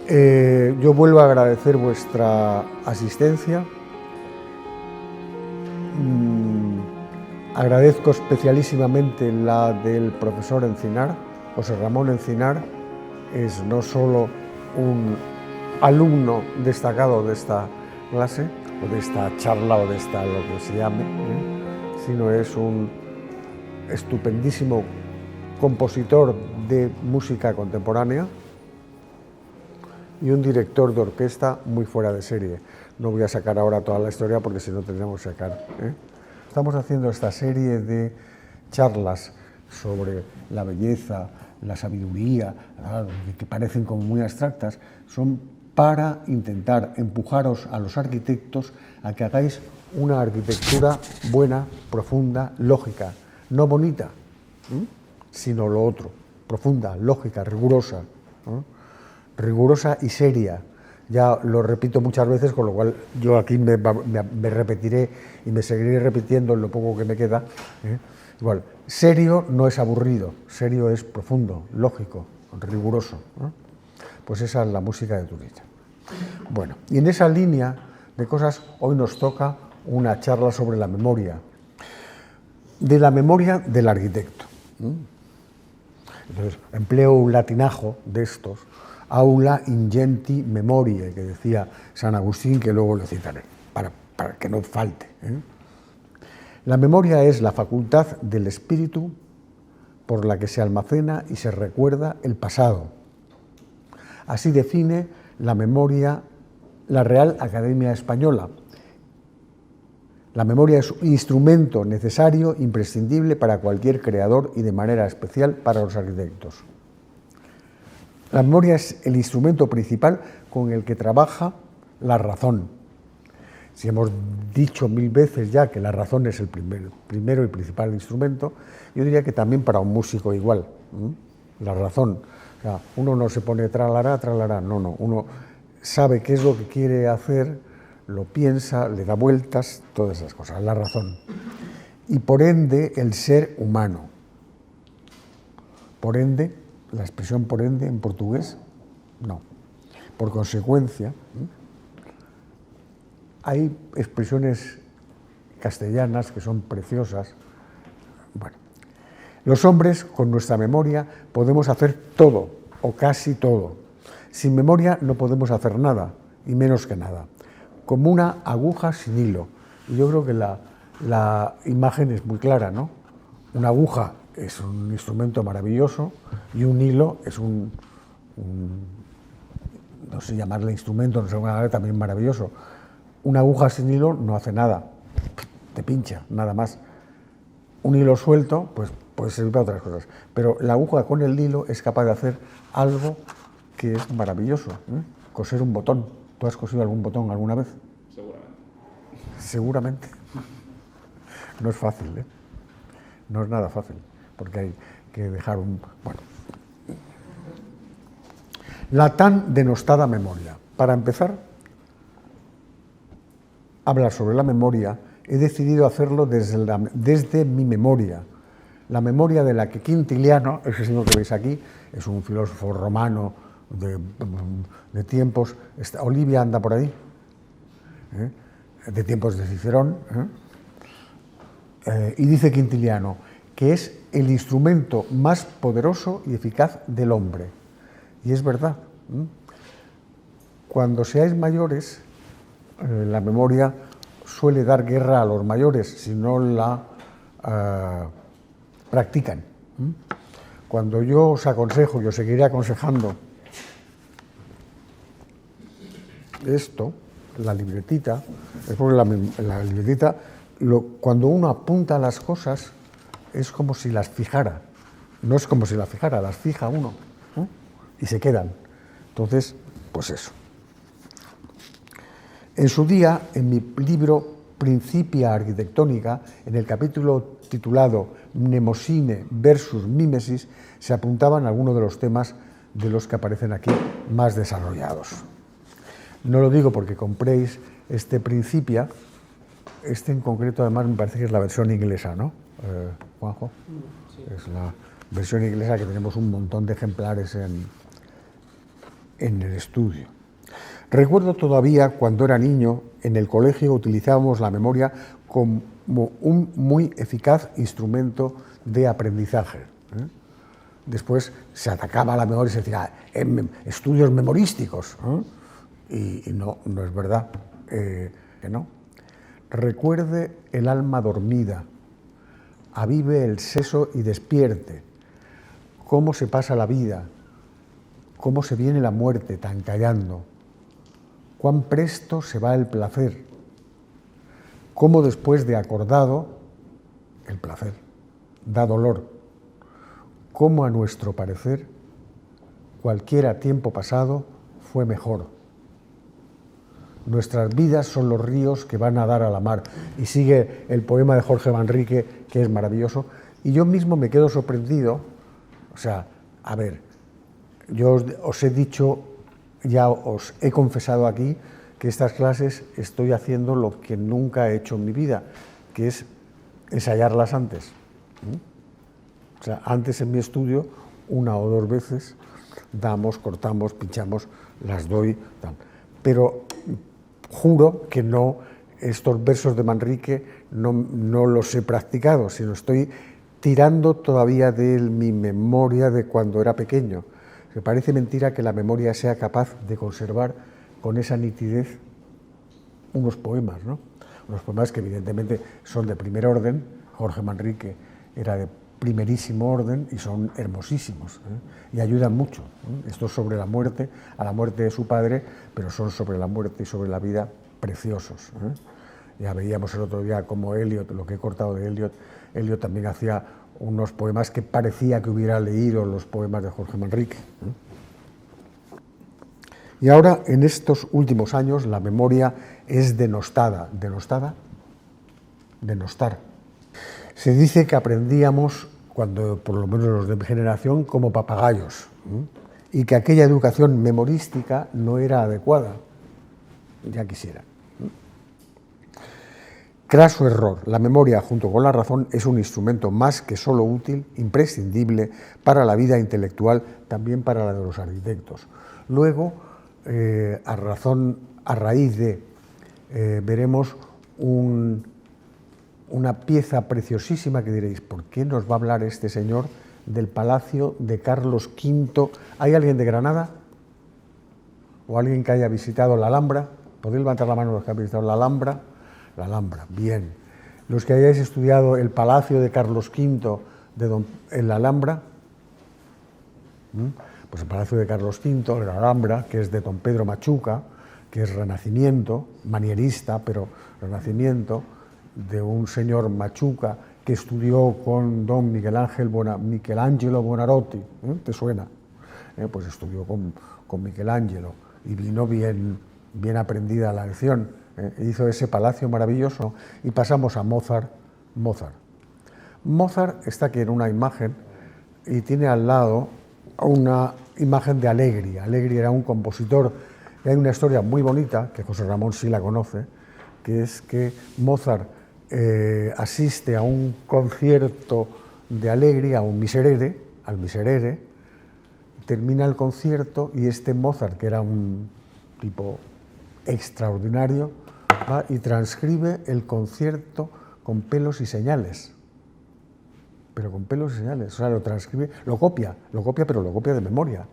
Yo vuelvo a agradecer vuestra asistencia. Agradezco especialísimamente la del profesor Encinar. José Ramón Encinar es no solo un alumno destacado de esta clase, o de esta charla, o de esta lo que se llame, sino es un estupendísimo compositor de música contemporánea y un director de orquesta muy fuera de serie. No voy a sacar ahora toda la historia porque si no tendríamos que sacar. Estamos haciendo esta serie de charlas sobre la belleza, la sabiduría, que parecen como muy abstractas, son para intentar empujaros a los arquitectos a que hagáis una arquitectura buena, profunda, lógica, no bonita, sino lo otro, profunda, lógica, rigurosa, rigurosa y seria. Ya lo repito muchas veces, con lo cual yo aquí me repetiré y me seguiré repitiendo en lo poco que me queda. Igual, serio no es aburrido, serio es profundo, lógico, riguroso. Pues esa es la música de Turilla. Bueno, y en esa línea de cosas hoy nos toca una charla sobre la memoria, de la memoria del arquitecto. Entonces, empleo un latinajo de estos, aula ingenti memoriae, que decía San Agustín, que luego lo citaré, para que no falte. La memoria es la facultad del espíritu por la que se almacena y se recuerda el pasado. Así define la memoria la Real Academia Española. La memoria es un instrumento necesario, imprescindible para cualquier creador y de manera especial para los arquitectos. La memoria es el instrumento principal con el que trabaja la razón. Si hemos dicho 1000 veces ya que la razón es el primero y principal instrumento, yo diría que también para un músico igual, la razón. O sea, uno no se pone tralará, tralará, no, uno sabe qué es lo que quiere hacer, lo piensa, le da vueltas, todas esas cosas, la razón. Y por ende, el ser humano. Por ende, la expresión por ende en portugués, no. Por consecuencia, hay expresiones castellanas que son preciosas. Bueno, los hombres, con nuestra memoria, podemos hacer todo, o casi todo. Sin memoria no podemos hacer nada, y menos que nada. Como una aguja sin hilo. Y yo creo que la imagen es muy clara, ¿no? Una aguja es un instrumento maravilloso y un hilo es no sé llamarle instrumento, no sé llamarle también maravilloso. Una aguja sin hilo no hace nada, te pincha, nada más. Un hilo suelto, pues puede servir para otras cosas. Pero la aguja con el hilo es capaz de hacer algo que es maravilloso. Coser un botón. ¿Tú has cosido algún botón alguna vez? Seguramente. No es fácil, No es nada fácil, porque hay que dejar un... Bueno. La tan denostada memoria. Para empezar, hablar sobre la memoria, he decidido hacerlo desde mi memoria. La memoria de la que Quintiliano, ese señor que veis aquí, es un filósofo romano de tiempos... Olivia anda por ahí, de tiempos de Cicerón, y dice Quintiliano que es el instrumento más poderoso y eficaz del hombre. Y es verdad. Cuando seáis mayores, la memoria suele dar guerra a los mayores si no la practican. Cuando yo os aconsejo, y os seguiré aconsejando, esto, la libretita, es porque la libretita, cuando uno apunta las cosas, es como si las fijara. No es como si las fijara, las fija uno, y se quedan. Entonces, pues eso. En su día, en mi libro Principia Arquitectónica, en el capítulo titulado Mnemosine versus Mímesis, se apuntaban algunos de los temas de los que aparecen aquí más desarrollados. No lo digo porque compréis este Principia, este en concreto además me parece que es la versión inglesa, ¿no, Juanjo? Sí. Es la versión inglesa, que tenemos un montón de ejemplares en el estudio. Recuerdo todavía cuando era niño, en el colegio utilizábamos la memoria como un muy eficaz instrumento de aprendizaje. Después se atacaba a la memoria y se decía, estudios memorísticos. Y no, no es verdad, que no. Recuerde el alma dormida, avive el seso y despierte. Cómo se pasa la vida, cómo se viene la muerte tan callando. Cuán presto se va el placer, cómo después de acordado, el placer da dolor, cómo a nuestro parecer cualquiera tiempo pasado fue mejor. Nuestras vidas son los ríos que van a dar a la mar. Y sigue el poema de Jorge Manrique, que es maravilloso, y yo mismo me quedo sorprendido. O sea, a ver, yo os he dicho, ya os he confesado aquí que estas clases estoy haciendo lo que nunca he hecho en mi vida, que es ensayarlas antes. O sea, antes en mi estudio, 1 o 2 veces, damos, cortamos, pinchamos, las doy, tal. Pero juro que no, estos versos de Manrique no los he practicado, sino estoy tirando todavía de mi memoria de cuando era pequeño. Me parece mentira que la memoria sea capaz de conservar con esa nitidez unos poemas, ¿no? Unos poemas que evidentemente son de primer orden. Jorge Manrique era de primerísimo orden y son hermosísimos, y ayudan mucho. Esto es sobre la muerte, a la muerte de su padre, pero son sobre la muerte y sobre la vida preciosos. Ya veíamos el otro día como Eliot, lo que he cortado de Eliot también hacía unos poemas que parecía que hubiera leído los poemas de Jorge Manrique. Y ahora, en estos últimos años, la memoria es denostada. ¿Denostada? Denostar. Se dice que aprendíamos, cuando por lo menos los de mi generación, como papagayos, y que aquella educación memorística no era adecuada. Ya quisiera. Craso error. La memoria, junto con la razón, es un instrumento más que solo útil, imprescindible para la vida intelectual, también para la de los arquitectos. Luego, a raíz de, veremos una pieza preciosísima que diréis, ¿por qué nos va a hablar este señor del Palacio de Carlos V? ¿Hay alguien de Granada? ¿O alguien que haya visitado la Alhambra? ¿Podéis levantar la mano los que han visitado la Alhambra? La Alhambra, bien. Los que hayáis estudiado el Palacio de Carlos V en la Alhambra, pues el Palacio de Carlos V, la Alhambra, que es de don Pedro Machuca, que es Renacimiento, manierista, pero Renacimiento, de un señor Machuca que estudió con don Michelangelo Buonarroti, ¿te suena? Pues estudió con Michelangelo y vino bien aprendida la lección. Hizo ese palacio maravilloso y pasamos a Mozart. Mozart está aquí en una imagen y tiene al lado una imagen de Allegri. Allegri era un compositor, y hay una historia muy bonita, que José Ramón sí la conoce, que es que Mozart asiste a un concierto de Allegri, a un Miserere, al Miserere, termina el concierto y este Mozart, que era un tipo extraordinario, va y transcribe el concierto con pelos y señales. Pero con pelos y señales, o sea, lo transcribe, lo copia, pero lo copia de memoria.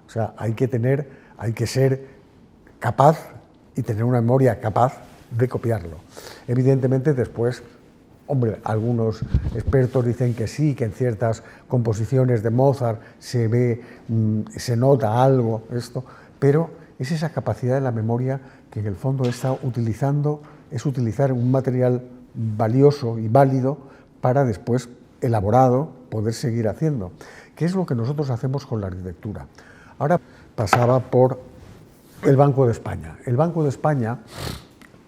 O sea, hay que ser capaz y tener una memoria capaz de copiarlo. Evidentemente, después, hombre, algunos expertos dicen que sí, que en ciertas composiciones de Mozart se nota algo, esto, pero es esa capacidad de la memoria que en el fondo está utilizar un material valioso y válido para después, elaborado, poder seguir haciendo, que es lo que nosotros hacemos con la arquitectura. Ahora pasaba por el Banco de España. El Banco de España,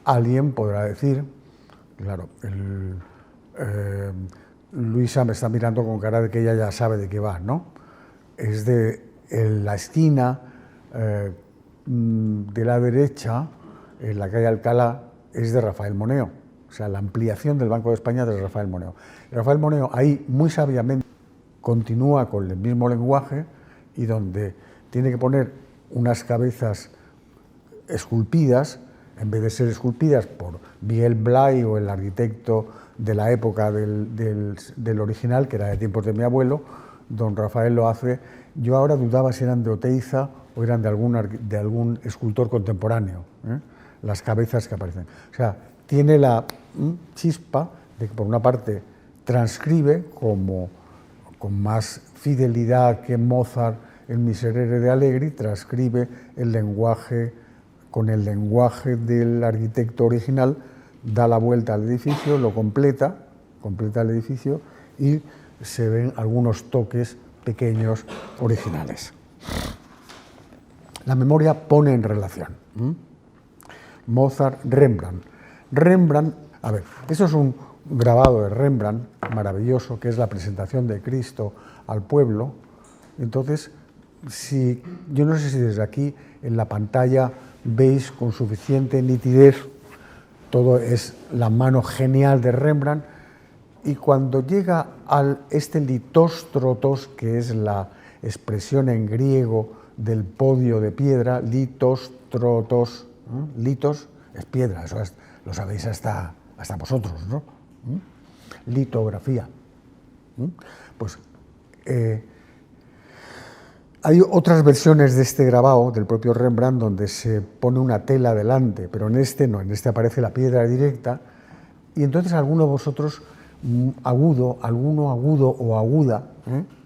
alguien podrá decir, claro, Luisa me está mirando con cara de que ella ya sabe de qué va, ¿no? Es en la esquina de la derecha, en la calle Alcalá, es de Rafael Moneo. O sea, la ampliación del Banco de España de Rafael Moneo. Rafael Moneo ahí muy sabiamente continúa con el mismo lenguaje y donde tiene que poner unas cabezas esculpidas, en vez de ser esculpidas por Miguel Blay o el arquitecto de la época del original, que era de tiempos de mi abuelo, don Rafael lo hace. Yo ahora dudaba si eran de Oteiza o eran de algún escultor contemporáneo, las cabezas que aparecen. O sea, tiene la chispa de que, por una parte, transcribe con más fidelidad que Mozart en Miserere de Allegri, transcribe el lenguaje con el lenguaje del arquitecto original, da la vuelta al edificio, lo completa el edificio y se ven algunos toques pequeños originales. La memoria pone en relación Mozart, Rembrandt. Rembrandt, a ver, eso es un grabado de Rembrandt maravilloso, que es la presentación de Cristo al pueblo. Entonces, yo no sé si desde aquí en la pantalla veis con suficiente nitidez, todo es la mano genial de Rembrandt, y cuando llega este litostrotos, que es la expresión en griego del podio de piedra, litostrotos, litos es piedra, eso lo sabéis hasta vosotros, ¿no? Litografía. Pues hay otras versiones de este grabado del propio Rembrandt donde se pone una tela delante, pero en este no, en este aparece la piedra directa, y entonces alguno de vosotros alguno agudo o aguda,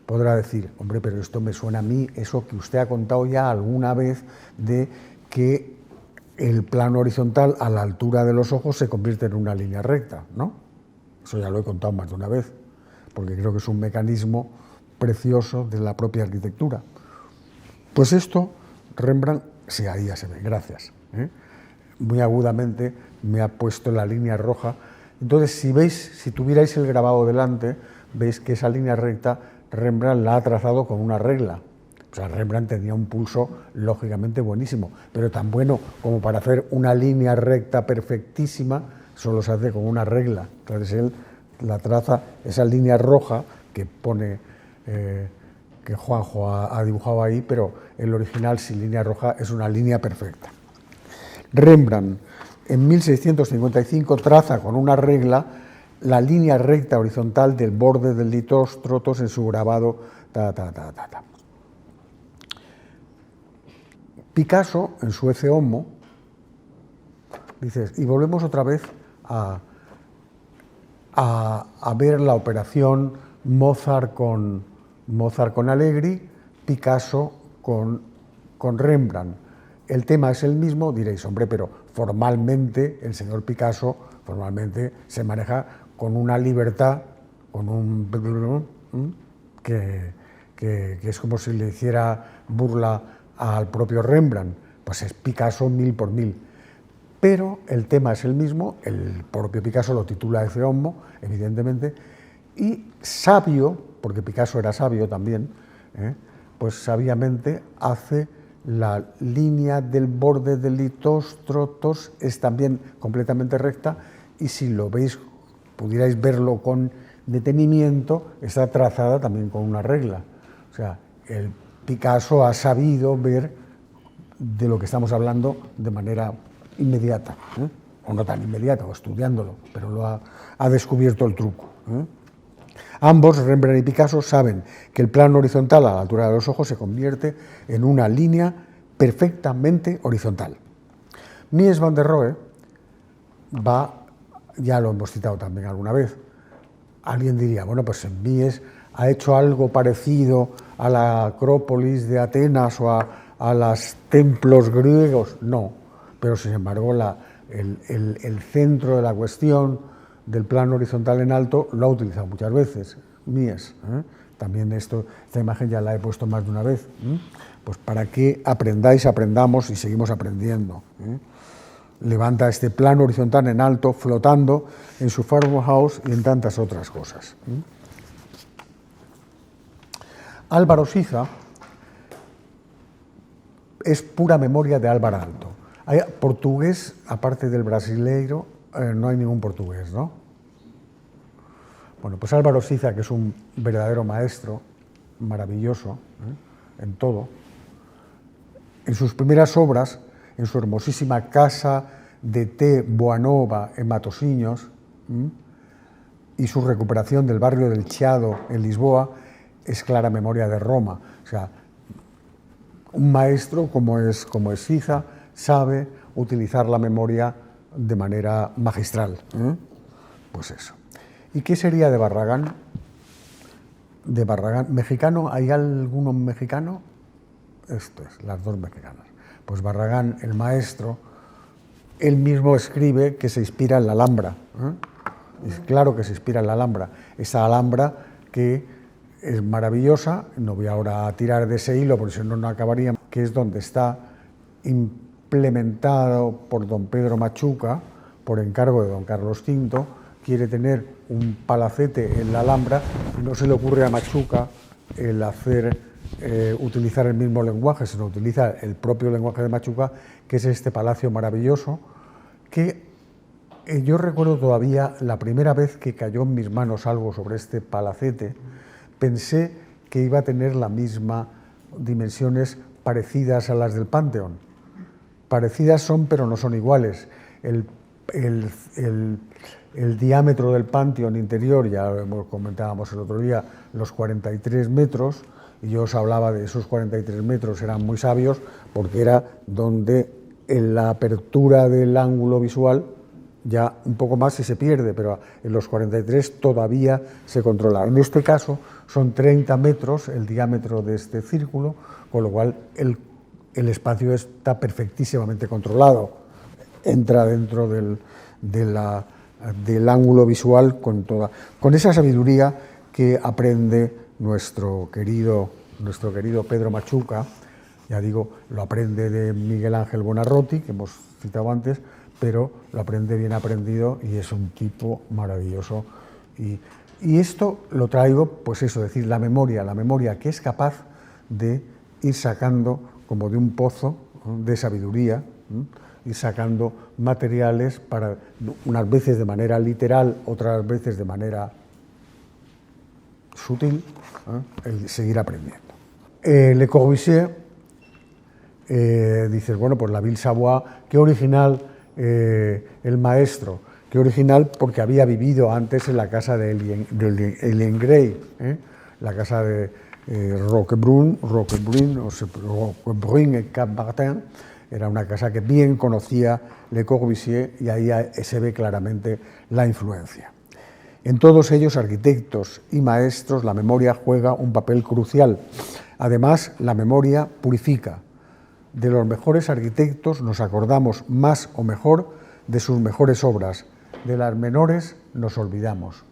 podrá decir, hombre, pero esto me suena a mí, eso que usted ha contado ya alguna vez, de que el plano horizontal a la altura de los ojos se convierte en una línea recta, ¿no? Eso ya lo he contado más de una vez, porque creo que es un mecanismo precioso de la propia arquitectura. Pues esto, Rembrandt, sí, ahí ya se ve, gracias. Muy agudamente me ha puesto la línea roja. Entonces, si tuvierais el grabado delante, veis que esa línea recta Rembrandt la ha trazado con una regla. O sea, Rembrandt tenía un pulso lógicamente buenísimo, pero tan bueno como para hacer una línea recta perfectísima, solo se hace con una regla. Entonces él la traza, esa línea roja que pone, que Juanjo ha dibujado ahí, pero el original sin línea roja es una línea perfecta. Rembrandt en 1655 traza con una regla la línea recta horizontal del borde del litostrotos en su grabado Picasso, en su Ecce Homo, dices, y volvemos otra vez a ver la operación Mozart con Allegri, Picasso con Rembrandt. El tema es el mismo, diréis, hombre, pero formalmente el señor Picasso formalmente se maneja con una libertad, con un que es como si le hiciera burla al propio Rembrandt, pues es Picasso 1000 por 1000. Pero el tema es el mismo, el propio Picasso lo titula Ecce Homo, evidentemente, y sabio, porque Picasso era sabio también, pues sabiamente hace la línea del borde del litostrotos, es también completamente recta, y si lo veis, pudierais verlo con detenimiento, está trazada también con una regla. O sea, el Picasso ha sabido ver de lo que estamos hablando de manera inmediata, o no tan inmediata, o estudiándolo, pero ha descubierto el truco. Ambos, Rembrandt y Picasso, saben que el plano horizontal a la altura de los ojos se convierte en una línea perfectamente horizontal. Mies van der Rohe ya lo hemos citado también alguna vez, alguien diría, bueno, pues Mies ha hecho algo parecido a la Acrópolis de Atenas o a los templos griegos, no, pero sin embargo el centro de la cuestión del plano horizontal en alto lo ha utilizado muchas veces, Mies. También esta imagen ya la he puesto más de una vez, pues para que aprendamos y seguimos aprendiendo. Levanta este plano horizontal en alto, flotando en su farmhouse y en tantas otras cosas. Álvaro Siza es pura memoria de Álvaro Aalto. Hay portugués, aparte del brasileiro, no hay ningún portugués, ¿no? Bueno, pues Álvaro Siza, que es un verdadero maestro, maravilloso, en todo, En sus primeras obras, en su hermosísima Casa de Té Boanova en Matosinhos, y su recuperación del barrio del Chiado en Lisboa, es clara memoria de Roma. O sea, un maestro como es Siza sabe utilizar la memoria de manera magistral. Pues eso. ¿Y qué sería de Barragán? De Barragán, ¿mexicano? ¿Hay alguno mexicano? Esto es, las dos mexicanas. Pues Barragán, el maestro, él mismo escribe que se inspira en la Alhambra. Es claro que se inspira en la Alhambra. Esa Alhambra que es maravillosa, no voy ahora a tirar de ese hilo porque si no, no acabaría, que es donde está implementado por don Pedro Machuca, por encargo de don Carlos V, quiere tener un palacete en la Alhambra y no se le ocurre a Machuca el utilizar el mismo lenguaje, sino utiliza el propio lenguaje de Machuca, que es este palacio maravilloso, que yo recuerdo todavía la primera vez que cayó en mis manos algo sobre este palacete, pensé que iba a tener las mismas dimensiones parecidas a las del Panteón. Parecidas son, pero no son iguales. El diámetro del Panteón interior, ya lo comentábamos el otro día, los 43 metros, y yo os hablaba de esos 43 metros, eran muy sabios, porque era donde en la apertura del ángulo visual ya un poco más y se pierde, pero en los 43 todavía se controla. En este caso son 30 metros el diámetro de este círculo, con lo cual el espacio está perfectísimamente controlado. Entra dentro del ángulo visual con esa sabiduría que aprende nuestro querido Pedro Machuca. Ya digo, lo aprende de Miguel Ángel Buonarroti, que hemos citado antes, pero lo aprende bien aprendido y es un tipo maravilloso. Y esto lo traigo, pues eso, decir, la memoria que es capaz de ir sacando como de un pozo de sabiduría, ir sacando materiales para, unas veces de manera literal, otras veces de manera sutil, el seguir aprendiendo. Le Corbusier, dices, bueno, pues la Ville Savoye, qué original el maestro, qué original porque había vivido antes en la casa de Eliane Gray, la casa de Roquebrune en Cap-Martin, era una casa que bien conocía Le Corbusier y ahí se ve claramente la influencia. En todos ellos, arquitectos y maestros, la memoria juega un papel crucial. Además, la memoria purifica. De los mejores arquitectos nos acordamos más o mejor de sus mejores obras. De las menores nos olvidamos.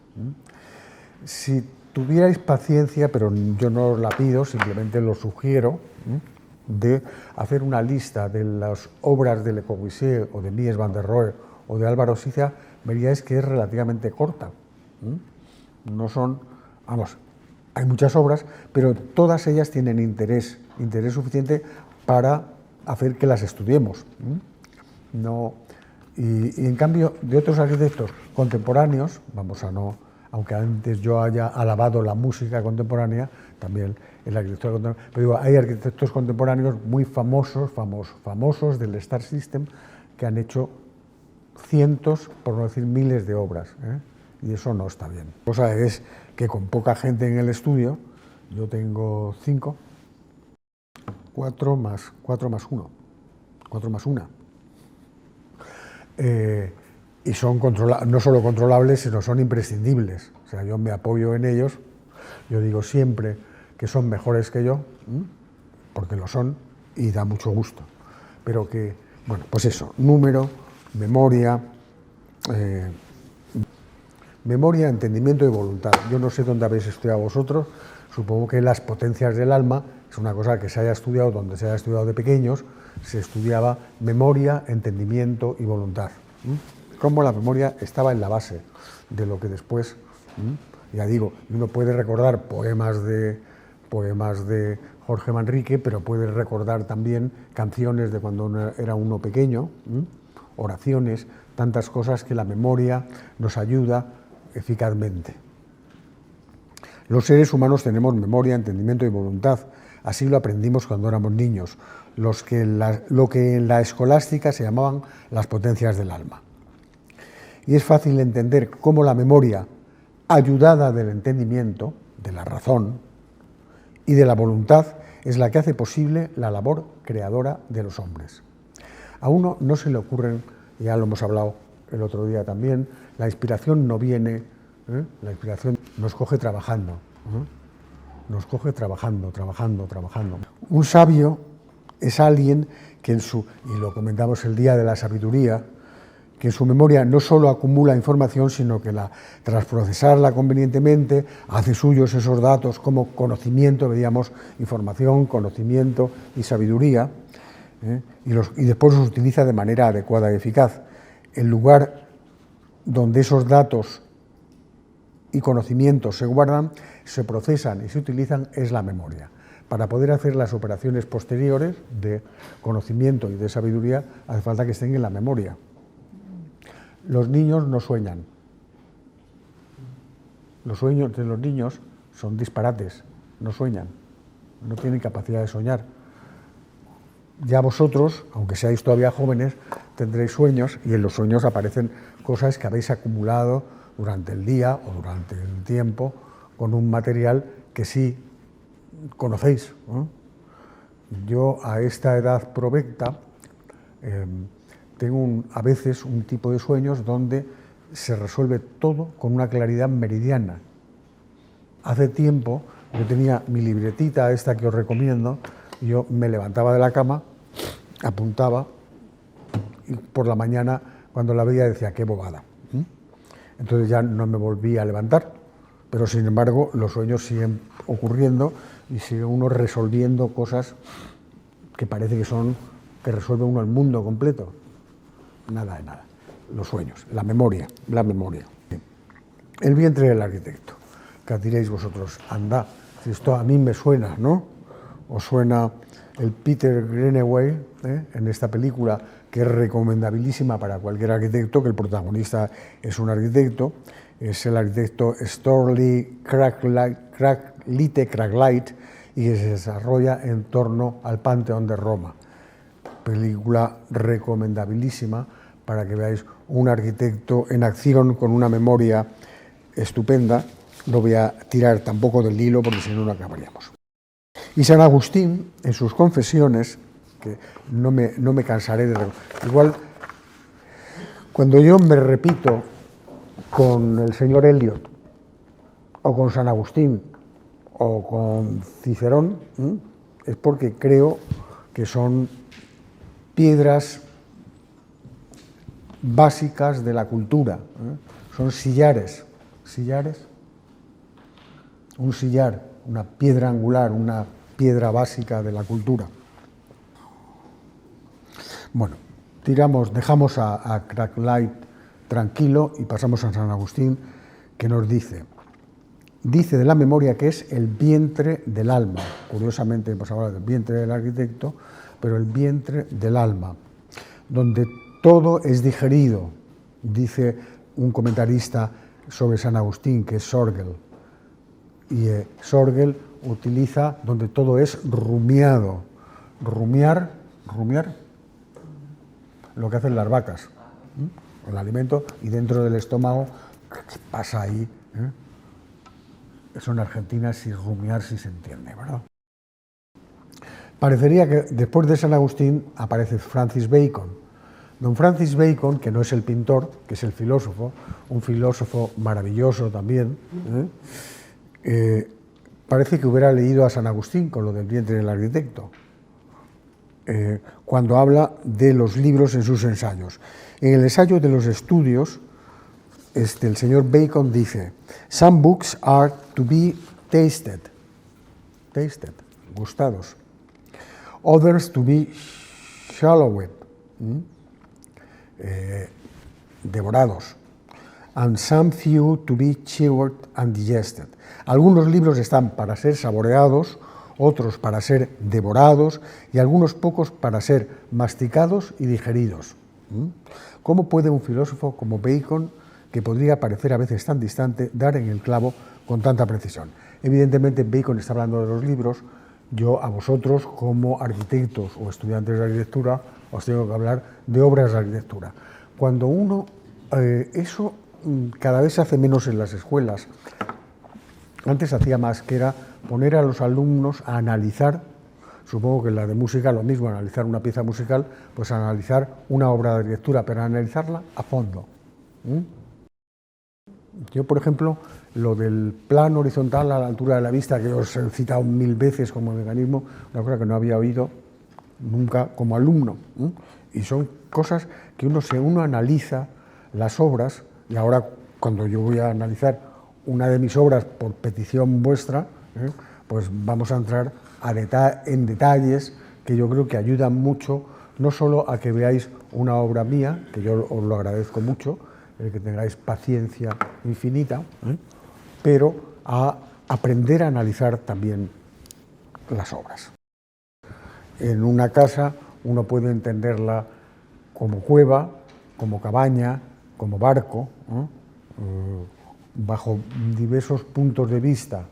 Si tuvierais paciencia, pero yo no os la pido, simplemente lo sugiero, de hacer una lista de las obras de Le Corbusier o de Mies van der Rohe o de Álvaro Siza, veríais que es relativamente corta. No son, vamos, hay muchas obras, pero todas ellas tienen interés suficiente para hacer que las estudiemos. No, y en cambio, de otros arquitectos contemporáneos, aunque antes yo haya alabado la música contemporánea, también el arquitectura contemporánea, pero digo, hay arquitectos contemporáneos muy famosos del Star System que han hecho cientos, por no decir miles de obras, y eso no está bien. La cosa es que con poca gente en el estudio, yo tengo 5, 4 más 1, y son no solo controlables, sino son imprescindibles. O sea, yo me apoyo en ellos, yo digo siempre que son mejores que yo, porque lo son y da mucho gusto. Pero que, bueno, pues eso, número, memoria, entendimiento y voluntad. Yo no sé dónde habéis estudiado vosotros, supongo que las potencias del alma es una cosa que se haya estudiado donde se haya estudiado de pequeños, se estudiaba memoria, entendimiento y voluntad. Cómo la memoria estaba en la base de lo que después, ya digo, uno puede recordar poemas de Jorge Manrique, pero puede recordar también canciones de cuando era uno pequeño, oraciones, tantas cosas que la memoria nos ayuda eficazmente. Los seres humanos tenemos memoria, entendimiento y voluntad. Así lo aprendimos cuando éramos niños. lo que en la escolástica se llamaban las potencias del alma. Y es fácil entender cómo la memoria, ayudada del entendimiento, de la razón y de la voluntad, es la que hace posible la labor creadora de los hombres. A uno no se le ocurren, ya lo hemos hablado el otro día también, la inspiración no viene, la inspiración nos coge trabajando, nos coge trabajando. Un sabio es alguien que y lo comentamos el día de la sabiduría, que en su memoria no solo acumula información, sino que tras procesarla convenientemente, hace suyos esos datos como conocimiento, veíamos información, conocimiento y sabiduría, y después los utiliza de manera adecuada y eficaz. El lugar donde esos datos y conocimientos se guardan, se procesan y se utilizan es la memoria. Para poder hacer las operaciones posteriores de conocimiento y de sabiduría, hace falta que estén en la memoria. Los niños no sueñan. Los sueños de los niños son disparates, no sueñan, no tienen capacidad de soñar. Ya vosotros, aunque seáis todavía jóvenes, tendréis sueños y en los sueños aparecen cosas que habéis acumulado durante el día o durante el tiempo con un material que sí conocéis, ¿no? Yo a esta edad provecta tengo a veces un tipo de sueños donde se resuelve todo con una claridad meridiana. Hace tiempo yo tenía mi libretita esta que os recomiendo, y yo me levantaba de la cama, apuntaba y por la mañana cuando la veía decía qué bobada. Entonces ya no me volví a levantar, pero sin embargo los sueños siguen ocurriendo y sigue uno resolviendo cosas que parece que resuelve uno el mundo completo. Nada de nada. Los sueños, la memoria. El vientre del arquitecto. ¿Qué diréis vosotros? Anda, si esto a mí me suena, ¿no? Os suena el Peter Greenaway, en esta película, que es recomendabilísima para cualquier arquitecto, que el protagonista es un arquitecto, es el arquitecto Storley Cracklight, y que se desarrolla en torno al Panteón de Roma. Película recomendabilísima para que veáis un arquitecto en acción con una memoria estupenda. No voy a tirar tampoco del hilo porque si no, no acabaríamos. Y San Agustín, en sus confesiones, que no me cansaré de... Igual, cuando yo me repito con el señor Eliot, o con San Agustín, o con Cicerón, es porque creo que son piedras básicas de la cultura, son sillares, un sillar, una piedra angular, una piedra básica de la cultura. Bueno, dejamos a Cracklight tranquilo y pasamos a San Agustín, que nos dice de la memoria que es el vientre del alma. Curiosamente hemos hablado del vientre del arquitecto, pero el vientre del alma, donde todo es digerido, dice un comentarista sobre San Agustín, que es Sorgel. Y Sorgel utiliza donde todo es rumiado. Rumiar, lo que hacen las vacas, el alimento, y dentro del estómago, ¿qué pasa ahí? Eso en Argentina, si rumiar, si se entiende, ¿verdad? Parecería que después de San Agustín aparece Francis Bacon. Don Francis Bacon, que no es el pintor, que es el filósofo, un filósofo maravilloso también, parece que hubiera leído a San Agustín con lo del vientre del arquitecto, cuando habla de los libros en sus ensayos. En el ensayo de los estudios, el señor Bacon dice: "Some books are to be tasted, gustados. Others to be swallowed, devorados. And some few to be chewed and digested." Algunos libros están para ser saboreados, otros para ser devorados y algunos pocos para ser masticados y digeridos. ¿Cómo puede un filósofo como Bacon, que podría parecer a veces tan distante, dar en el clavo con tanta precisión? Evidentemente Bacon está hablando de los libros. yo a vosotros como arquitectos o estudiantes de arquitectura os tengo que hablar de obras de arquitectura. Cuando uno, eso cada vez se hace menos en las escuelas. Antes hacía más, que era poner a los alumnos a analizar, supongo que en la de música lo mismo, analizar una pieza musical, pues analizar una obra de arquitectura, pero analizarla a fondo. Yo, por ejemplo, lo del plano horizontal a la altura de la vista, que os he citado 1000 veces como mecanismo, una cosa que no había oído nunca como alumno. Y son cosas que uno analiza las obras, y ahora cuando yo voy a analizar una de mis obras por petición vuestra, pues vamos a entrar en detalles que yo creo que ayudan mucho, no solo a que veáis una obra mía, que yo os lo agradezco mucho, que tengáis paciencia infinita, pero a aprender a analizar también las obras. En una casa uno puede entenderla como cueva, como cabaña, como barco, bajo diversos puntos de vista.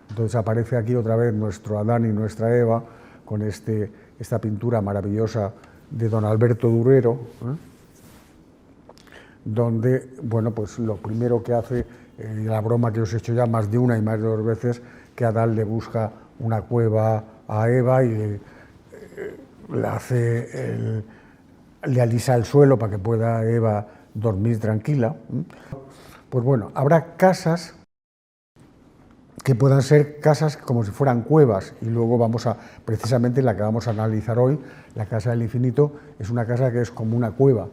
Entonces aparece aquí otra vez nuestro Adán y nuestra Eva con esta pintura maravillosa de don Alberto Durero, donde, bueno, pues lo primero que hace, la broma que os he hecho ya más de una y más de 2 veces, que Adán le busca una cueva a Eva y le alisa el suelo para que pueda Eva dormir tranquila. Pues bueno, habrá casas que puedan ser casas como si fueran cuevas, y luego precisamente la que vamos a analizar hoy, la Casa del Infinito, es una casa que es como una cueva,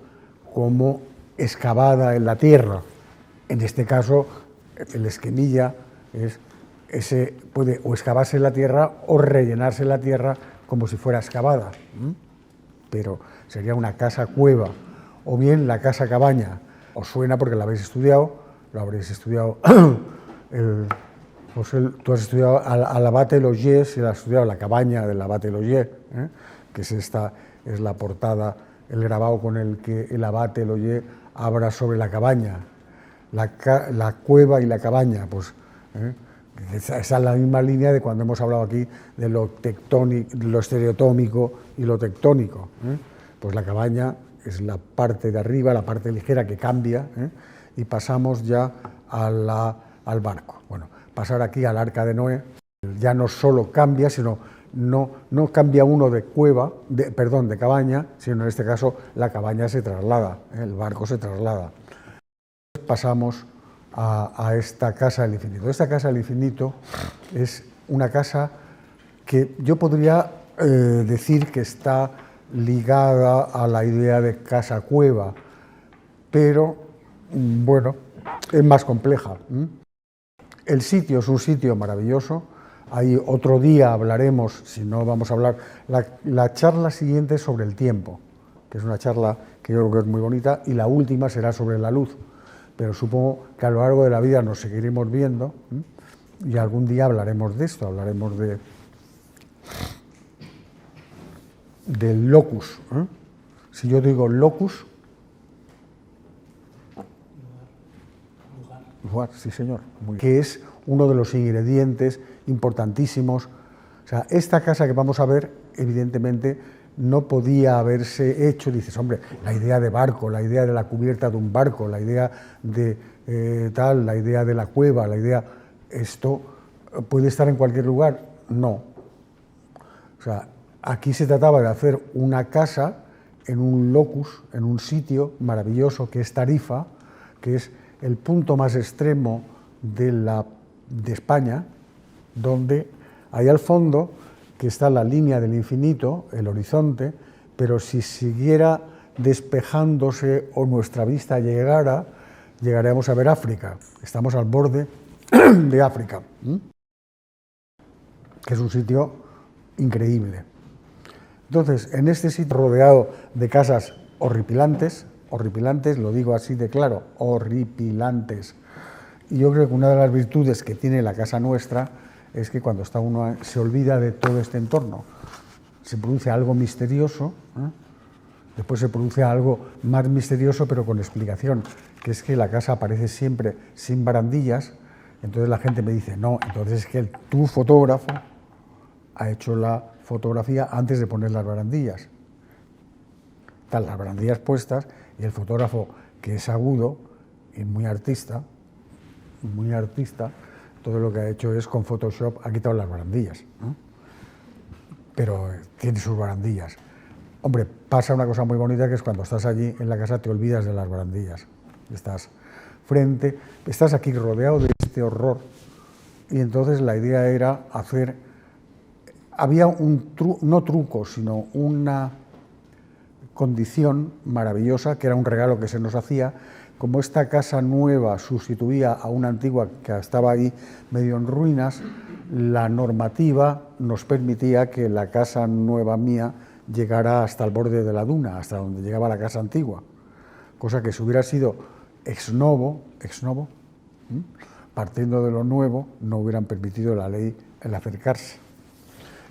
como excavada en la tierra. En este caso, el esquemilla puede o excavarse en la tierra o rellenarse en la tierra como si fuera excavada, pero sería una casa cueva, o bien la casa cabaña. Os suena porque la habéis estudiado, lo habréis estudiado. Tú has estudiado al Abate Logier, si la has estudiado, la cabaña del Abate Logier, que es la portada, el grabado con el que el Abate Logier habla sobre la cabaña, la cueva y la cabaña, pues esa es la misma línea de cuando hemos hablado aquí de lo tectónico, lo estereotómico y lo tectónico. Pues la cabaña es la parte de arriba, la parte ligera que cambia, y pasamos ya al barco. Bueno, pasar aquí al Arca de Noé ya no solo cambia, sino no cambia uno de de cabaña, sino en este caso la cabaña se traslada, el barco se traslada. Pasamos a esta Casa del Infinito. Esta Casa del Infinito es una casa que yo podría decir que está ligada a la idea de casa-cueva, pero bueno, es más compleja. El sitio es un sitio maravilloso. Ahí otro día hablaremos, si no vamos a hablar, la charla siguiente es sobre el tiempo, que es una charla que yo creo que es muy bonita, y la última será sobre la luz, pero supongo que a lo largo de la vida nos seguiremos viendo, y algún día hablaremos de esto, hablaremos del locus. Si yo digo locus, lugar, sí señor, que es uno de los ingredientes importantísimos. O sea, esta casa que vamos a ver, evidentemente, no podía haberse hecho, dices, hombre, la idea de barco, la idea de la cubierta de un barco, la idea de la idea de la cueva, esto puede estar en cualquier lugar. No. O sea, aquí se trataba de hacer una casa en un locus, en un sitio maravilloso que es Tarifa, que es el punto más extremo de España, donde hay al fondo que está la línea del infinito, el horizonte, pero si siguiera despejándose o nuestra vista llegaríamos a ver África. Estamos al borde de África, que es un sitio increíble. Entonces, en este sitio rodeado de casas horripilantes, lo digo así de claro, horripilantes. Y yo creo que una de las virtudes que tiene la casa nuestra es que cuando está uno se olvida de todo este entorno. Se produce algo misterioso, después se produce algo más misterioso pero con explicación, que es que la casa aparece siempre sin barandillas. Entonces la gente me dice, no, entonces es que tu fotógrafo ha hecho la fotografía antes de poner las barandillas. Están las barandillas puestas y el fotógrafo, que es agudo y muy artista, todo lo que ha hecho es con Photoshop ha quitado las barandillas, ¿no? Pero tiene sus barandillas. Hombre, pasa una cosa muy bonita, que es cuando estás allí en la casa te olvidas de las barandillas. Estás aquí rodeado de este horror, y entonces la idea era hacer, había no truco, sino una condición maravillosa, que era un regalo que se nos hacía. Como esta casa nueva sustituía a una antigua que estaba ahí medio en ruinas, la normativa nos permitía que la casa nueva mía llegara hasta el borde de la duna, hasta donde llegaba la casa antigua, cosa que si hubiera sido ex novo, partiendo de lo nuevo, no hubieran permitido la ley el acercarse.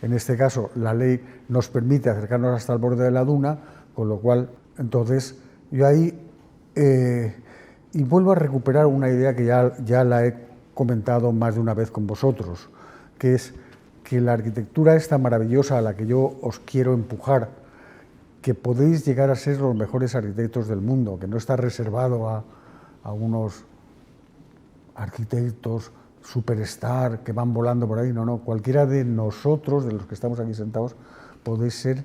En este caso, la ley nos permite acercarnos hasta el borde de la duna, con lo cual, entonces, yo ahí, y vuelvo a recuperar una idea que ya la he comentado más de una vez con vosotros, que es que la arquitectura esta maravillosa a la que yo os quiero empujar, que podéis llegar a ser los mejores arquitectos del mundo, que no está reservado a unos arquitectos superstar que van volando por ahí, no, cualquiera de nosotros, de los que estamos aquí sentados, podéis ser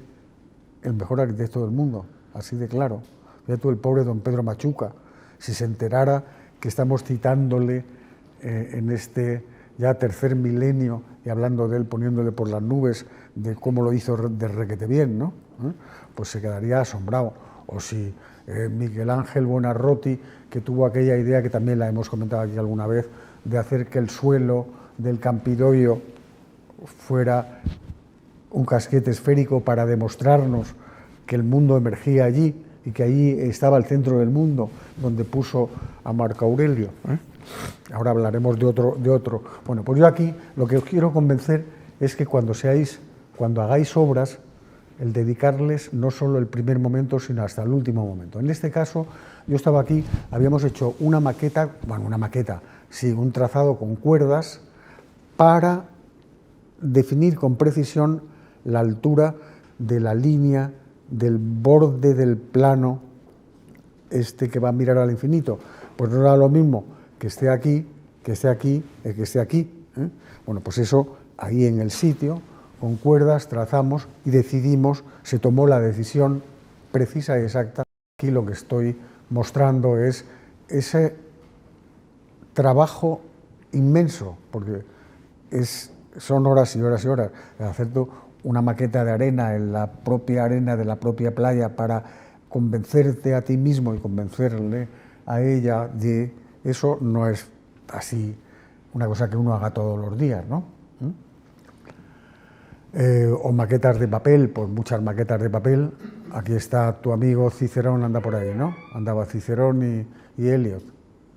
el mejor arquitecto del mundo, así de claro. Fíjate tú, el pobre don Pedro Machuca, si se enterara que estamos citándole en este ya tercer milenio y hablando de él, poniéndole por las nubes de cómo lo hizo de requete bien, ¿no? Pues se quedaría asombrado. O si Miguel Ángel Buonarroti, que tuvo aquella idea que también la hemos comentado aquí alguna vez, de hacer que el suelo del Campidoglio fuera un casquete esférico para demostrarnos que el mundo emergía allí y que allí estaba el centro del mundo, donde puso a Marco Aurelio. Ahora hablaremos de otro. Bueno, pues yo aquí lo que os quiero convencer es que cuando hagáis obras, el dedicarles no solo el primer momento, sino hasta el último momento. En este caso, yo estaba aquí, habíamos hecho un trazado con cuerdas para definir con precisión la altura de la línea del borde del plano que va a mirar al infinito. Pues no era lo mismo que esté aquí, que esté aquí, que esté aquí. Bueno, pues eso, ahí en el sitio, con cuerdas, trazamos y decidimos, se tomó la decisión precisa y exacta. Aquí lo que estoy mostrando es ese trabajo inmenso, porque son horas y horas y horas, hacer una maqueta de arena en la propia arena de la propia playa para convencerte a ti mismo y convencerle a ella de eso, no es así una cosa que uno haga todos los días, ¿no? O maquetas de papel, pues muchas maquetas de papel. Aquí está tu amigo Cicerón, anda por ahí, ¿no? Andaba Cicerón y Eliot.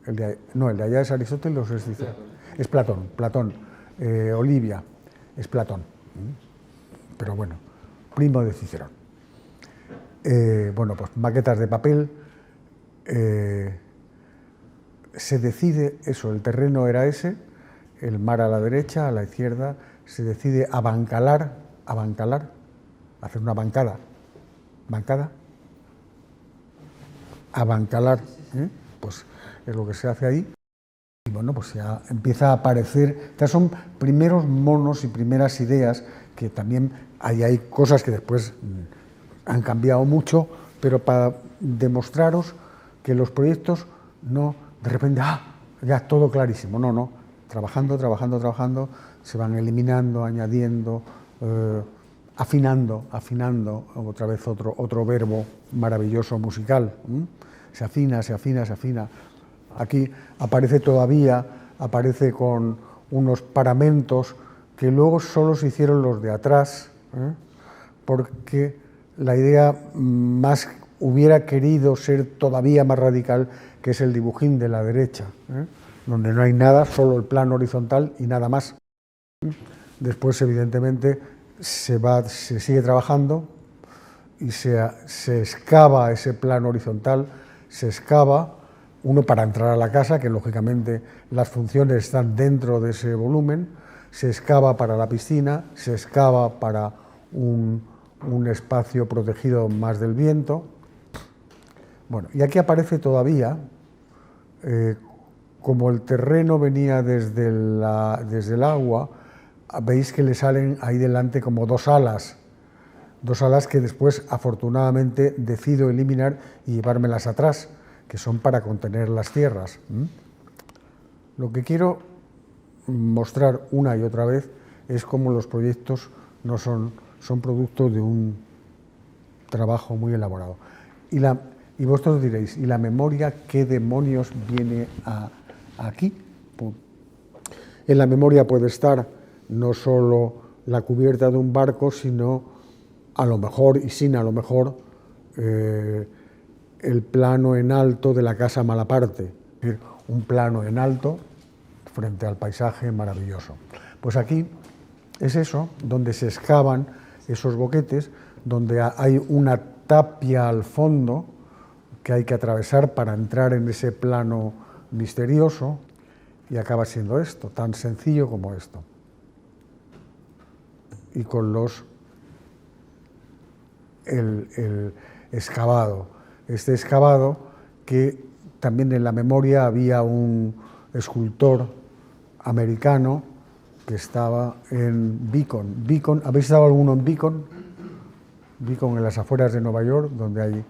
El de allá es Aristóteles o es Cicerón. Es Platón. Olivia, es Platón. Pero bueno, primo de Cicerón. Bueno, pues maquetas de papel. Se decide eso, el terreno era ese, el mar a la derecha, a la izquierda, se decide abancalar, hacer una bancada, abancalar, pues es lo que se hace ahí. Y bueno, pues ya empieza a aparecer, estas son primeros monos y primeras ideas, que también hay cosas que después han cambiado mucho, pero para demostraros que los proyectos no, de repente, ya todo clarísimo, no, trabajando, se van eliminando, añadiendo, afinando, otra vez otro verbo maravilloso musical, se afina. Aquí aparece con unos paramentos que luego solo se hicieron los de atrás, porque la idea más hubiera querido ser todavía más radical, que es el dibujín de la derecha, donde no hay nada, solo el plano horizontal y nada más. Después, evidentemente, se sigue trabajando y se excava ese plano horizontal, uno para entrar a la casa, que lógicamente las funciones están dentro de ese volumen, se excava para la piscina, se excava para un espacio protegido más del viento. Bueno, y aquí aparece todavía, como el terreno venía desde el agua, veis que le salen ahí delante como dos alas que después afortunadamente decido eliminar y llevármelas atrás, que son para contener las tierras. Lo que quiero mostrar una y otra vez es cómo los proyectos no son producto de un trabajo muy elaborado. Y vosotros diréis, ¿y la memoria qué demonios viene aquí? En la memoria puede estar no solo la cubierta de un barco, sino a lo mejor, y sin a lo mejor, el plano en alto de la casa Malaparte, es decir, un plano en alto frente al paisaje maravilloso. Pues aquí es eso, donde se excavan esos boquetes, donde hay una tapia al fondo que hay que atravesar para entrar en ese plano misterioso, y acaba siendo esto, tan sencillo como esto. Y con el excavado, este excavado que también en la memoria había un escultor americano que estaba en Beacon. ¿Habéis estado alguno en Beacon? Beacon, en las afueras de Nueva York, donde hay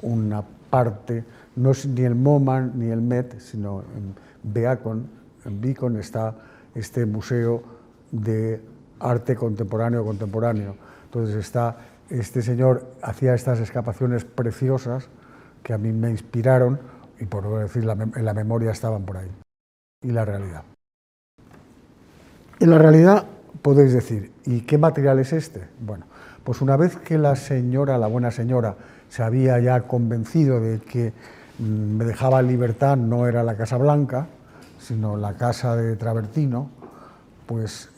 una parte, no es ni el MoMA ni el Met, sino en Beacon. En Beacon está este museo de arte contemporáneo. Entonces está este señor, hacía estas excavaciones preciosas que a mí me inspiraron, y por decir, en la memoria estaban por ahí. Y la realidad. En la realidad podéis decir, ¿y qué material es este? Bueno, pues una vez que la buena señora, se había ya convencido de que me dejaba en libertad, no era la Casa Blanca, sino la casa de travertino, pues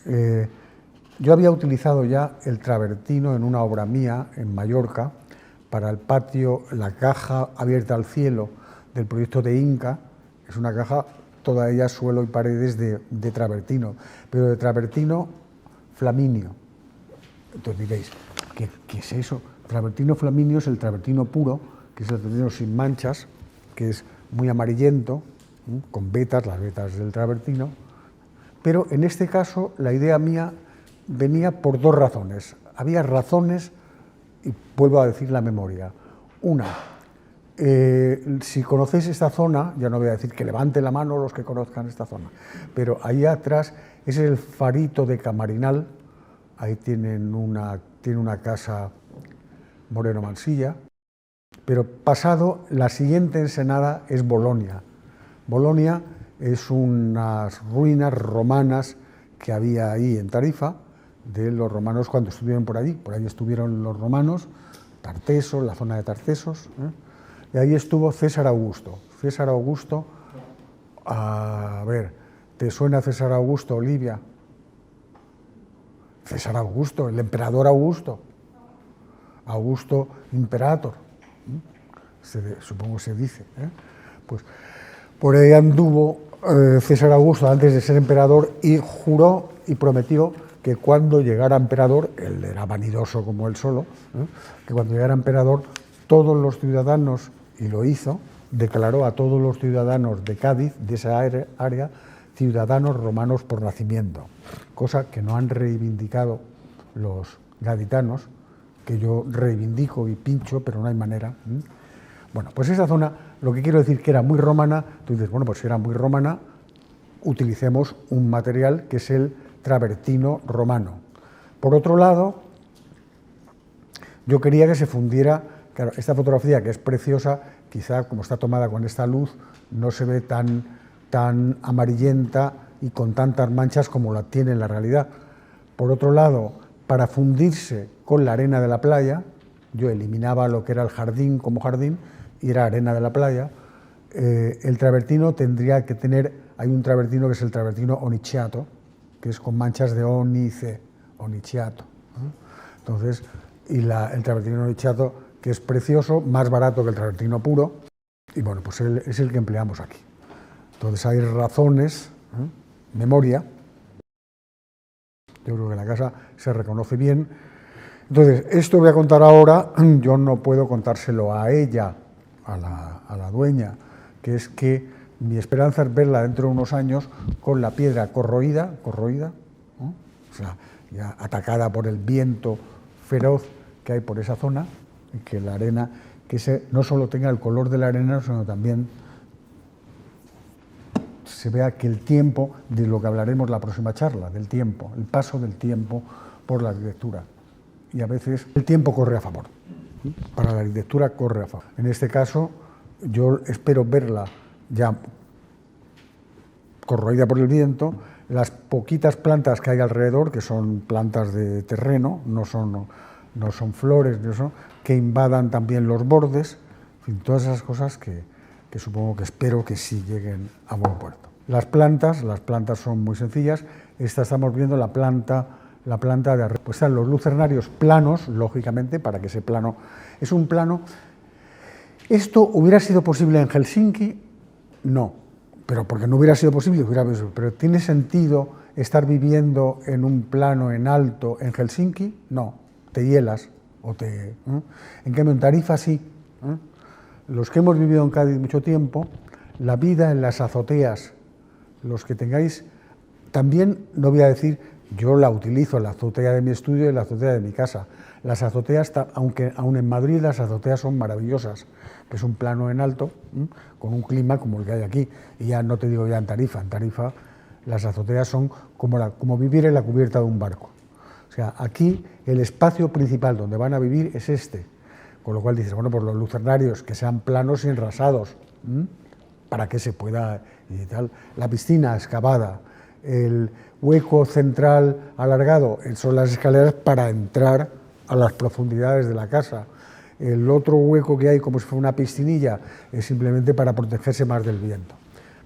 yo había utilizado ya el travertino en una obra mía en Mallorca, para el patio, la caja abierta al cielo del proyecto de Inca. Es una caja, toda ella suelo y paredes de travertino, pero de travertino flaminio. Entonces diréis, ¿qué es eso? Travertino flaminio es el travertino puro, que es el travertino sin manchas, que es muy amarillento, con vetas, las vetas del travertino. Pero en este caso la idea mía venía por dos razones. Había razones, y vuelvo a decir la memoria. Una, si conocéis esta zona, ya no voy a decir que levanten la mano los que conozcan esta zona, pero ahí atrás es el farito de Camarinal, ahí tiene una casa Moreno Mansilla, pero pasado, la siguiente ensenada es Bolonia. Bolonia es unas ruinas romanas que había ahí en Tarifa, de los romanos cuando estuvieron por allí estuvieron los romanos, Tartesos, la zona de Tartesos, y ahí estuvo César Augusto. César Augusto, a ver, ¿te suena César Augusto, Olivia? César Augusto, el emperador Augusto, Augusto Imperator, supongo se dice, pues por ahí anduvo César Augusto antes de ser emperador y juró y prometió que cuando llegara emperador, él era vanidoso como él solo, que cuando llegara emperador todos los ciudadanos, y lo hizo, declaró a todos los ciudadanos de Cádiz, de esa área, ciudadanos romanos por nacimiento, cosa que no han reivindicado los gaditanos, que yo reivindico y pincho, pero no hay manera. Bueno, pues esa zona, lo que quiero decir que era muy romana, tú dices, bueno, pues si era muy romana, utilicemos un material que es el travertino romano. Por otro lado, yo quería que se fundiera, claro, esta fotografía que es preciosa, quizá como está tomada con esta luz, no se ve tan amarillenta y con tantas manchas como la tiene en la realidad. Por otro lado, para fundirse con la arena de la playa, yo eliminaba lo que era el jardín como jardín y era arena de la playa. El travertino tendría que tener, hay un travertino que es el travertino onichiato, que es con manchas de ónice, onichiato. Entonces, y el travertino onichiato, que es precioso, más barato que el travertino puro, y bueno, pues es el que empleamos aquí. Entonces hay razones, memoria, Yo creo que la casa se reconoce bien. Entonces, esto voy a contar ahora, yo no puedo contárselo a ella, a la dueña, que es que mi esperanza es verla dentro de unos años con la piedra corroída, ¿no? O sea, ya atacada por el viento feroz que hay por esa zona, y que la arena, no solo tenga el color de la arena, sino también se vea que el tiempo, de lo que hablaremos la próxima charla, del tiempo, el paso del tiempo por la arquitectura. Y a veces el tiempo corre a favor, para la arquitectura corre a favor. En este caso, yo espero verla ya corroída por el viento, las poquitas plantas que hay alrededor, que son plantas de terreno, no son flores, que invadan también los bordes, en fin, todas esas cosas que supongo que espero que sí lleguen a buen puerto. Las plantas son muy sencillas. Esta estamos viendo la planta de arriba. Pues están los lucernarios planos, lógicamente, para que ese plano es un plano. ¿Esto hubiera sido posible en Helsinki? No, pero porque no hubiera sido posible, pero ¿tiene sentido estar viviendo en un plano en alto en Helsinki? No, te hielas. En cambio, en Tarifa sí. Los que hemos vivido en Cádiz mucho tiempo, la vida en las azoteas, los que tengáis, también no voy a decir, yo la utilizo, la azotea de mi estudio y la azotea de mi casa. Las azoteas, aunque aún en Madrid las azoteas son maravillosas, que es un plano en alto, con un clima como el que hay aquí. Y ya no te digo ya en Tarifa las azoteas son como vivir en la cubierta de un barco. O sea, aquí el espacio principal donde van a vivir es este. Con lo cual dices, bueno, pues los lucernarios que sean planos y enrasados, para que se pueda y tal. La piscina excavada, el hueco central alargado, son las escaleras para entrar a las profundidades de la casa. El otro hueco que hay, como si fuera una piscinilla, es simplemente para protegerse más del viento.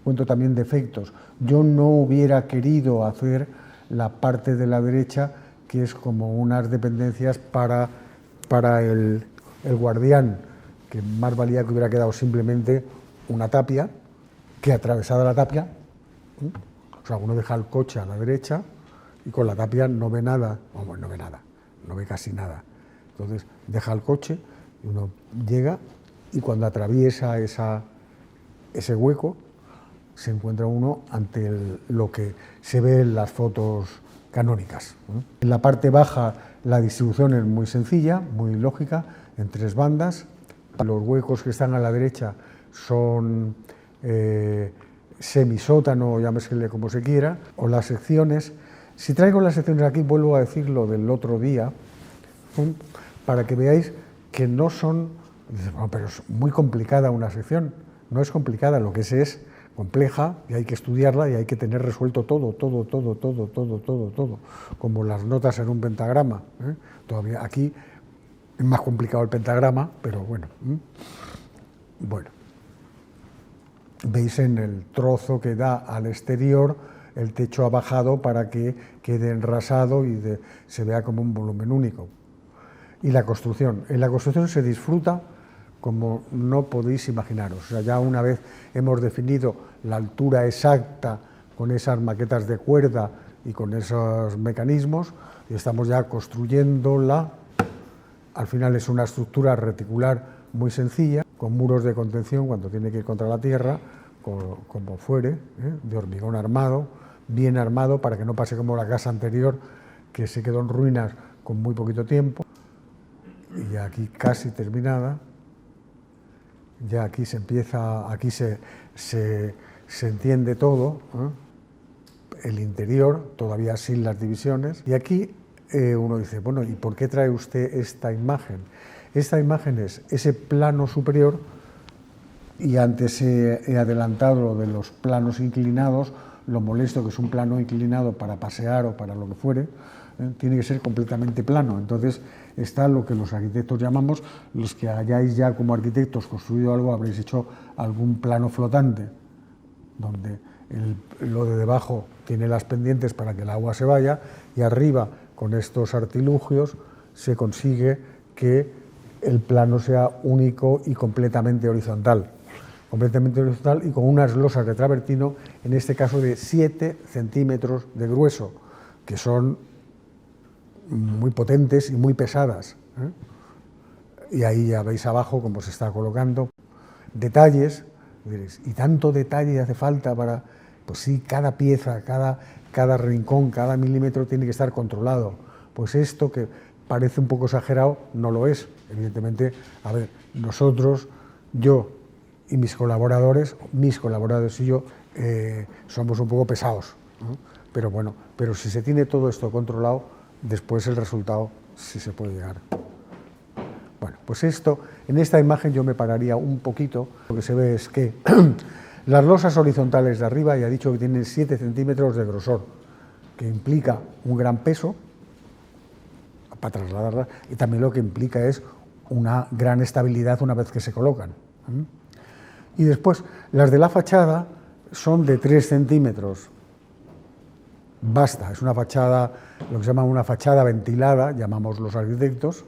Cuento también defectos. Yo no hubiera querido hacer la parte de la derecha, que es como unas dependencias para el guardián, que más valía que hubiera quedado simplemente una tapia, que atravesada la tapia, o sea, uno deja el coche a la derecha y con la tapia no ve nada, no ve casi nada. Entonces deja el coche y uno llega y cuando atraviesa ese hueco se encuentra uno ante lo que se ve en las fotos canónicas. En la parte baja la distribución es muy sencilla, muy lógica, en 3 bandas. Los huecos que están a la derecha son semisótano, llámesele como se quiera, o las secciones. Si traigo las secciones aquí, vuelvo a decir lo del otro día, para que veáis que no son, bueno, pero es muy complicada una sección. No es complicada, lo que es compleja y hay que estudiarla y hay que tener resuelto todo, como las notas en un pentagrama. Todavía aquí es más complicado el pentagrama, pero bueno. Bueno, veis en el trozo que da al exterior, el techo ha bajado para que quede enrasado y se vea como un volumen único. Y la construcción. En la construcción se disfruta como no podéis imaginaros. O sea, ya una vez hemos definido la altura exacta con esas maquetas de cuerda y con esos mecanismos, y estamos ya construyéndola. Al final es una estructura reticular muy sencilla, con muros de contención cuando tiene que ir contra la tierra, como fuere, de hormigón armado, bien armado, para que no pase como la casa anterior, que se quedó en ruinas con muy poquito tiempo, y ya aquí casi terminada. Ya aquí se empieza, aquí se entiende todo, el interior, todavía sin las divisiones, y aquí uno dice, bueno, ¿y por qué trae usted esta imagen? Esta imagen es ese plano superior, y antes he adelantado lo de los planos inclinados, lo molesto que es un plano inclinado para pasear o para lo que fuere, tiene que ser completamente plano. Entonces está lo que los arquitectos llamamos, los que hayáis ya como arquitectos construido algo, habréis hecho algún plano flotante, donde lo de debajo tiene las pendientes para que el agua se vaya, y arriba, con estos artilugios, se consigue que el plano sea único y completamente horizontal y con unas losas de travertino, en este caso de 7 centímetros de grueso, que son muy potentes y muy pesadas, ¿eh? Y ahí ya veis abajo cómo se está colocando. Detalles, diréis, ¿y tanto detalle hace falta para...? Pues sí, cada pieza, cada rincón, cada milímetro tiene que estar controlado. Pues esto que parece un poco exagerado, no lo es. Evidentemente, a ver, nosotros, yo y mis colaboradores y yo, somos un poco pesados, ¿no? Pero bueno, pero si se tiene todo esto controlado, después el resultado sí se puede llegar. Bueno, pues esto, en esta imagen yo me pararía un poquito. Lo que se ve es que las losas horizontales de arriba, ya he dicho que tienen 7 centímetros de grosor, que implica un gran peso para trasladarlas, y también lo que implica es una gran estabilidad una vez que se colocan. Y después, las de la fachada son de 3 centímetros. Basta, es una fachada, lo que se llama una fachada ventilada, llamamos los arquitectos,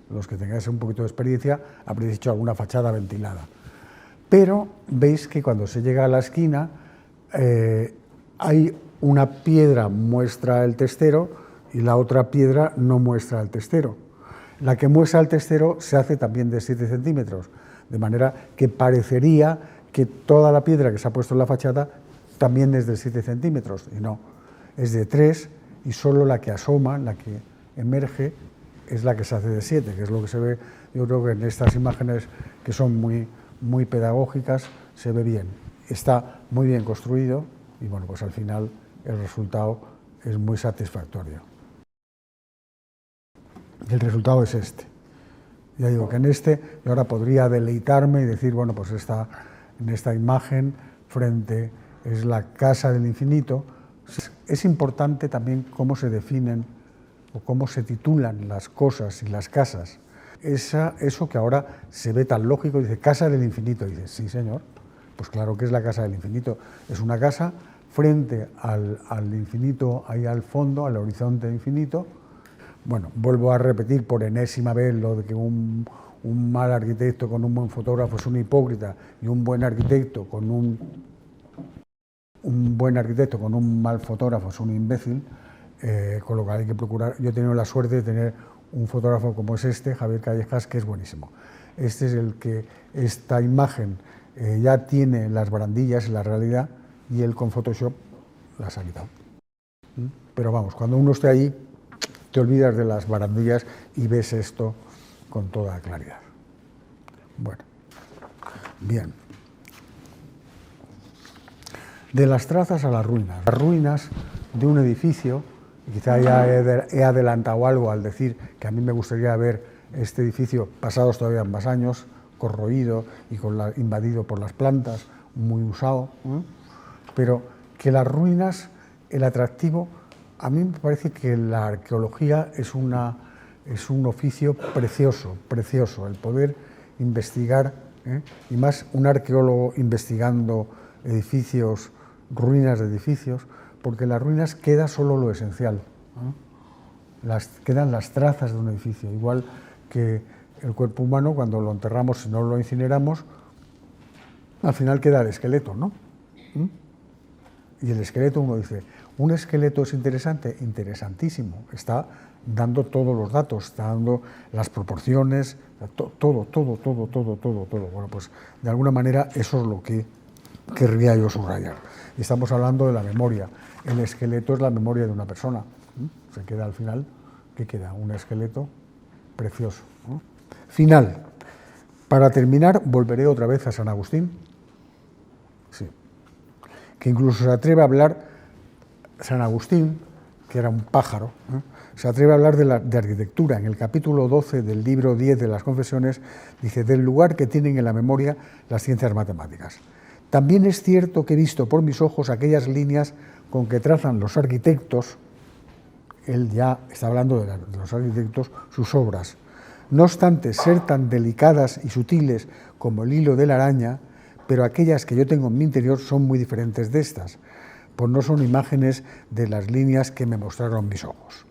los que tengáis un poquito de experiencia, habréis hecho alguna fachada ventilada. Pero veis que cuando se llega a la esquina, hay una piedra muestra el testero y la otra piedra no muestra el testero. La que muestra el testero se hace también de 7 centímetros, de manera que parecería que toda la piedra que se ha puesto en la fachada también es de 7 centímetros, y no, es de 3, y solo la que asoma, la que emerge, es la que se hace de 7, que es lo que se ve, yo creo que en estas imágenes que son muy pedagógicas, se ve bien. Está muy bien construido y bueno, pues al final el resultado es muy satisfactorio. El resultado es este. Ya digo que en este yo ahora podría deleitarme y decir, bueno, pues en esta imagen frente es la casa del infinito. Es importante también cómo se definen o cómo se titulan las cosas y las casas. Eso que ahora se ve tan lógico, dice casa del infinito, dice, sí señor, pues claro que es la casa del infinito. Es una casa frente al infinito, ahí al fondo, al horizonte infinito. Bueno, vuelvo a repetir por enésima vez lo de que un mal arquitecto con un buen fotógrafo es un hipócrita y un buen arquitecto con un mal fotógrafo es un imbécil, con lo que hay que procurar. Yo he tenido la suerte de tener un fotógrafo como es este, Javier Callejas, que es buenísimo. Este es el que esta imagen ya tiene las barandillas en la realidad y él con Photoshop las ha quitado. Pero vamos, cuando uno esté allí, te olvidas de las barandillas y ves esto con toda claridad. Bueno, bien. De las trazas a las ruinas de un edificio, y quizá ya he adelantado algo al decir que a mí me gustaría ver este edificio, pasados todavía más años, corroído y invadido por las plantas, muy usado, pero que las ruinas, el atractivo, a mí me parece que la arqueología es un oficio precioso, el poder investigar, y más un arqueólogo investigando edificios, ruinas de edificios, porque en las ruinas queda solo lo esencial, quedan las trazas de un edificio, igual que el cuerpo humano cuando lo enterramos, si no lo incineramos, al final queda el esqueleto, ¿no? Y el esqueleto, uno dice, ¿un esqueleto es interesante? Interesantísimo, está dando todos los datos, está dando las proporciones, todo. Bueno, pues de alguna manera eso es lo que querría yo subrayar. Y estamos hablando de la memoria. El esqueleto es la memoria de una persona. Se queda al final, ¿qué queda? Un esqueleto precioso, ¿no? Final. Para terminar, volveré otra vez a San Agustín, sí, que incluso se atreve a hablar, San Agustín, que era un pájaro, se atreve a hablar de arquitectura. En el capítulo 12 del libro 10 de las Confesiones, dice, del lugar que tienen en la memoria las ciencias matemáticas. También es cierto que he visto por mis ojos aquellas líneas con que trazan los arquitectos, él ya está hablando de los arquitectos, sus obras. No obstante ser tan delicadas y sutiles como el hilo de la araña, pero aquellas que yo tengo en mi interior son muy diferentes de estas, pues no son imágenes de las líneas que me mostraron mis ojos.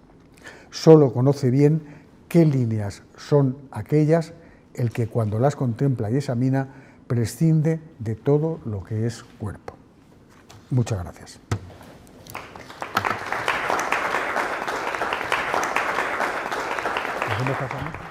Solo conoce bien qué líneas son aquellas el que cuando las contempla y examina prescinde de todo lo que es cuerpo. Muchas gracias. ¿Cómo estás, Ana?